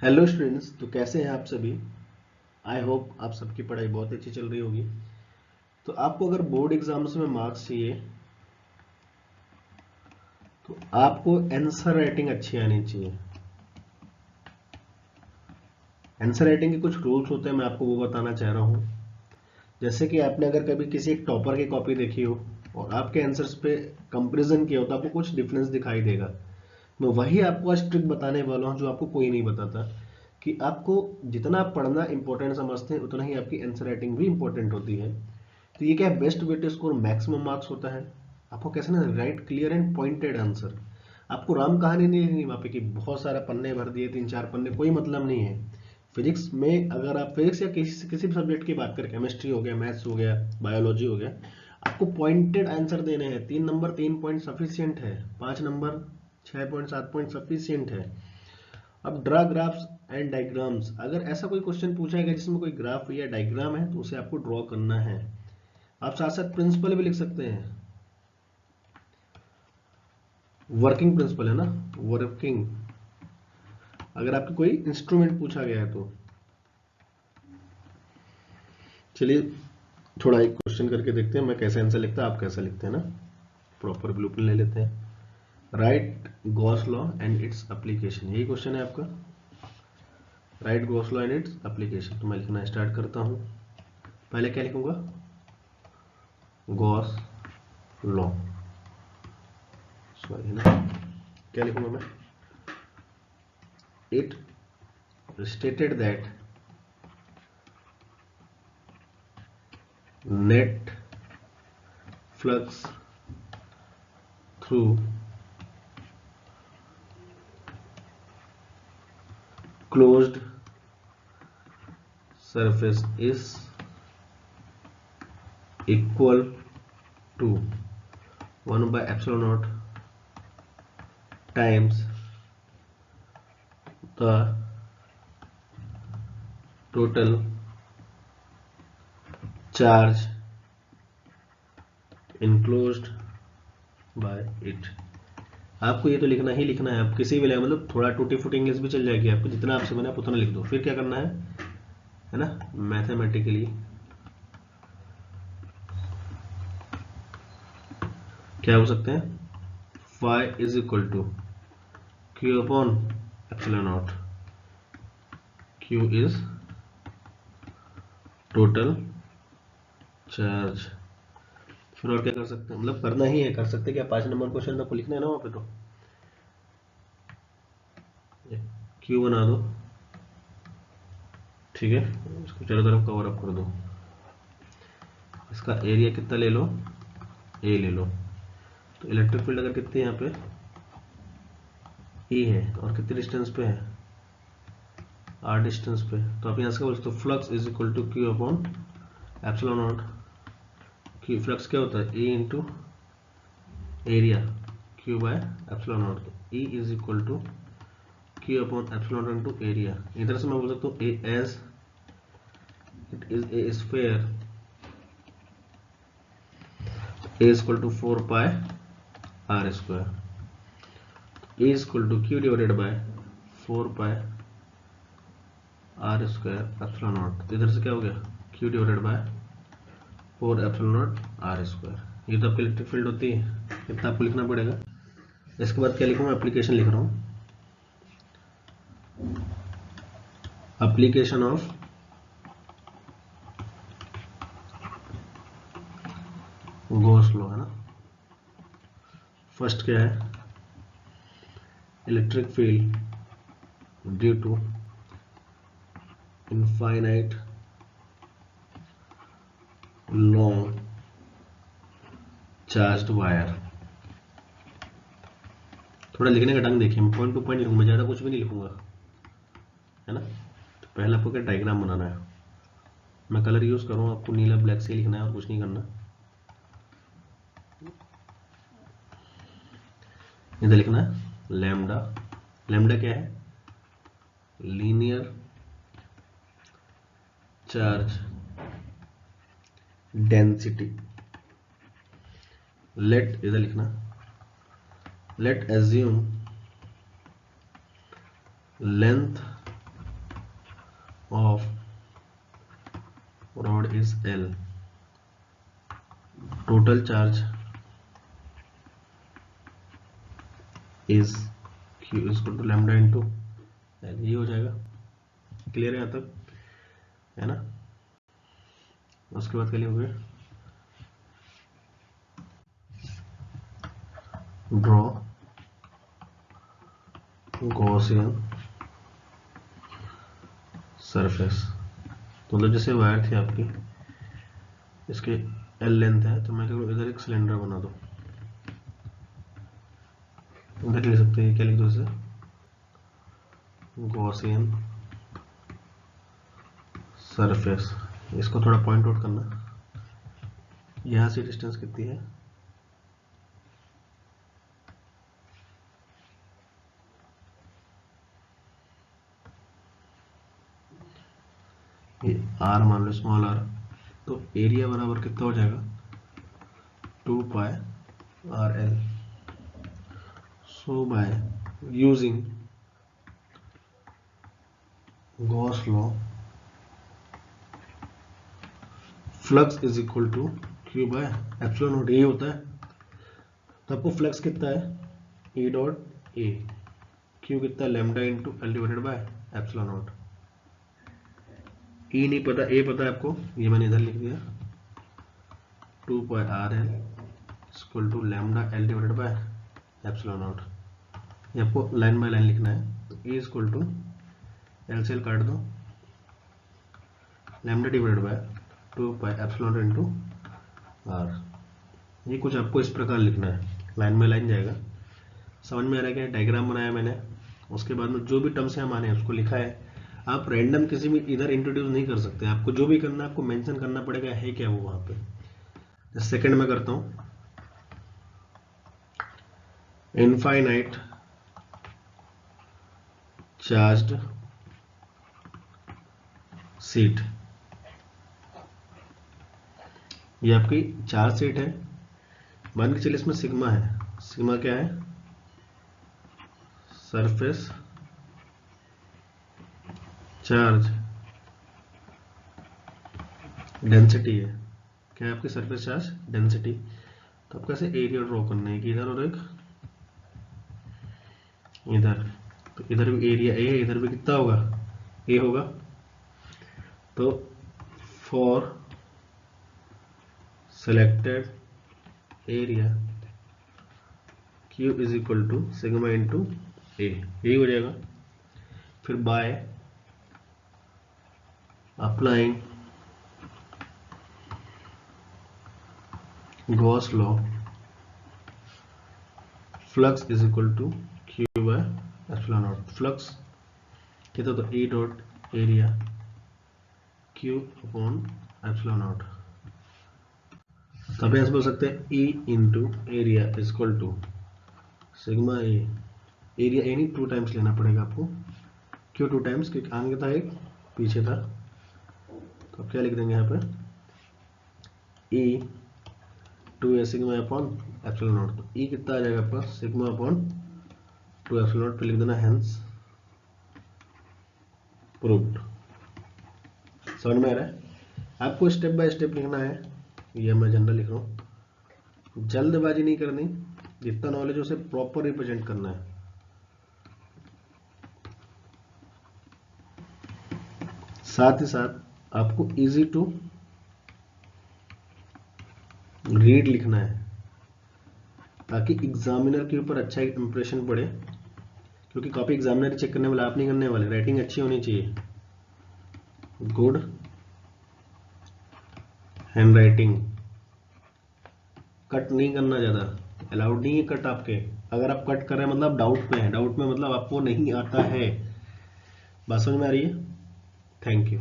Hello students, तो कैसे हैं आप सभी। आई होप आप सबकी पढ़ाई बहुत अच्छी चल रही होगी। तो आपको अगर बोर्ड एग्जाम्स में मार्क्स चाहिए तो आपको आंसर राइटिंग अच्छी आनी चाहिए। आंसर राइटिंग के कुछ रूल्स होते हैं, मैं आपको वो बताना चाह रहा हूँ। जैसे कि आपने अगर कभी किसी एक टॉपर की कॉपी देखी हो और आपके आंसर्स पे कंपैरिजन किया हो तो आपको कुछ डिफरेंस दिखाई देगा। मैं वही आपको आज ट्रिक बताने वाला हूँ जो आपको कोई नहीं बताता, कि आपको जितना आप पढ़ना इंपॉर्टेंट समझते हैं उतना ही आपकी आंसर राइटिंग भी इंपॉर्टेंट होती है। तो ये क्या है, best way to score maximum marks होता है। आपको कैसे ना write clear and pointed answer. आपको राम कहानी नहीं लिखनी वहाँ पे कि बहुत सारा पन्ने भर दिए, 3-4 पन्ने, कोई मतलब नहीं है। फिजिक्स में अगर आप फिजिक्स या किसी भी सब्जेक्ट की बात करें, केमिस्ट्री हो गया, मैथ्स हो गया, बायोलॉजी हो गया, आपको पॉइंटेड आंसर देने हैं। 3 नंबर 3 पॉइंट सफिशियंट है, 5 नंबर 6 पॉइंट 7 पॉइंट सफिशियंट है। अब ड्रा ग्राफ्स एंड डायग्राम्स, अगर ऐसा कोई क्वेश्चन पूछा गया जिसमें कोई ग्राफ या डायग्राम है तो उसे आपको ड्रॉ करना है। आप साथ साथ प्रिंसिपल भी लिख सकते हैं। वर्किंग प्रिंसिपल है ना, वर्किंग। अगर आपको कोई इंस्ट्रूमेंट पूछा गया है तो चलिए थोड़ा एक क्वेश्चन करके देखते हैं, मैं कैसे आंसर लिखता है, आप कैसा लिखते हैं ना। प्रॉपर ब्लूप्रिंट ले लेते हैं। Right Gauss law and its application, यही क्वेश्चन है आपका। Right Gauss law and its application, तो मैं लिखना स्टार्ट करता हूँ। पहले क्या लिखूंगा, गॉस लॉ, सॉरी ना, क्या लिखूंगा मैं, it stated that net flux through closed surface is equal to 1 by epsilon naught times the total charge enclosed by it। आपको ये तो लिखना ही लिखना है, आप किसी भी लेवल, मतलब थोड़ा टूटी फूटी इंग्लिश भी चल जाएगी आपको, जितना आपसे बना आप उतना लिख दो। फिर क्या करना है ना, मैथमेटिकली क्या हो सकते हैं, phi is equal to Q upon epsilon naught. Q is total charge. फिर और क्या कर सकते हैं, मतलब करना ही है, कर सकते हैं क्या, 5 नंबर क्वेश्चन आपको लिखना है ना वहाँ पे, तो क्यू बना दो, ठीक है। इसको चारों तरफ कवर अप कर दो। इसका एरिया कितना ले लो, ए ले लो। तो इलेक्ट्रिक फील्ड अगर कितनी यहाँ पे ई है और कितनी डिस्टेंस पे है, आर डिस्टेंस पे, तो आप यहाँ से क्या बोल सकते हो, flux is equal to Q upon epsilon naught. Q flux क्या होता है, A into area, Q by epsilon naught. E is equal to Q upon epsilon naught into area. इधर से मैं बोल सकता हूँ A as it is A square, A is equal to 4 pi R square. A is equal to Q divided by 4 pi R square epsilon naught. इधर से क्या हो गया, q divided by 4 epsilon naught r square. ये तो आपकी electric field होती है, इतना आपको लिखना पड़ेगा। इसके बाद क्या लिखूँ, एप्लीकेशन लिख रहा हूँ, एप्लीकेशन ऑफ गॉस लॉ है ना। फर्स्ट क्या है, electric field due to infinite long charged wire. थोड़ा लिखने का ढंग देखिए, मैं पॉइंट टू पॉइंट लिखूंगा, ज़्यादा कुछ भी नहीं लिखूंगा, है ना। तो पहले आपको क्या डायग्राम बनाना है, मैं कलर यूज़ करूँ, आपको नीला ब्लैक से लिखना है और कुछ नहीं करना। इधर लिखना है लैम्डा। लैम्डा क्या है, लीनियर चार्ज डेंसिटी। लेट, इधर लिखना, late assume length of rod is L. Total charge is Q is equal to lambda into L. ये हो जाएगा। क्लियर है यहाँ तक, है ना? उसके बाद क्या लिखोगे? Draw Gaussian surface. तो मतलब जैसे वायर थी आपकी, इसके L लेंथ है, तो मैं क्या करूँ, इधर एक सिलेंडर बना दो। इधर लिख सकते हैं, क्या लिख दो इसे, गॉसियन सरफेस। इसको थोड़ा पॉइंट आउट करना, यहाँ से डिस्टेंस कितनी है, ये R मान लो, स्मॉल r। तो एरिया बराबर कितना हो जाएगा, 2 pi RL। So by using Gauss law, flux is equal to Q by epsilon naught. ये होता है, तो आपको फ्लक्स कितना है, E डॉट A, Q कितना है, lambda into L divided by epsilon not. E नहीं पता, A पता है आपको, ये मैंने इधर लिख दिया, 2 pi RL equal to lambda L divided by epsilon naught. ये आपको लाइन बाय लाइन लिखना है। तो E इक्वल टू L से L काट दो, lambda divided by 2 pi epsilon naught into R। ये कुछ आपको इस प्रकार लिखना है, लाइन बाय लाइन जाएगा। समझ में आ रहा है क्या? डायग्राम बनाया मैंने, उसके बाद में जो भी टर्म्स यहाँ माने उसको लिखा है। आप रैंडम किसी भी इधर इंट्रोड्यूस नहीं कर सकते, आपको जो भी करना है आपको मेंशन करना पड़ेगा है क्या वो वहां पे। सेकंड में करता हूं, इनफाइनाइट चार्ज्ड सीट। ये आपकी चार्ज सीट है, मान के चलिए इसमें सिग्मा है। सिग्मा क्या है, सरफेस चार्ज डेंसिटी है। क्या है आपकी सरफेस चार्ज डेंसिटी। तो आपको ऐसे एरिया ड्रॉ करना है कि इधर और एक इधर। तो इधर भी एरिया ए है, इधर भी कितना होगा, ए होगा। तो for selected area Q is equal to sigma into A, यही हो जाएगा। फिर by applying Gauss law, flux is equal to Q by epsilon naught. Flux कितना, तो E dot area Q upon epsilon naught. तब ऐसे बोल सकते हैं E into area is equal to sigma A. Area A नहीं, 2 टाइम्स लेना पड़ेगा आपको। क्यों 2 टाइम्स, क्योंकि आगे था एक पीछे था। तो अब क्या लिख देंगे यहाँ पे, E 2A sigma upon epsilon not. तो E कितना आ जाएगा आपका, सिग्मा अपॉन 2 एप्सिलॉन नॉट पे लिख देना, हेंस प्रूव्ड। समझ में आ रहा है? आपको स्टेप बाय स्टेप लिखना है, ये मैं जनरल लिख रहा हूँ। जल्दबाजी नहीं करनी, जितना नॉलेज उसे प्रॉपर रिप्रेजेंट करना है। साथ ही साथ आपको इजी टू रीड लिखना है, ताकि एग्जामिनर के ऊपर अच्छा इंप्रेशन पड़े। क्योंकि कॉपी एग्जामिनर चेक करने वाला, आप नहीं करने वाले। राइटिंग अच्छी होनी चाहिए, गुड हैंड राइटिंग। कट नहीं करना, ज्यादा अलाउड नहीं है कट आपके। अगर आप कट कर रहे हैं मतलब डाउट में है, डाउट में मतलब आपको नहीं आता है। बात समझ में आ रही है? Thank you.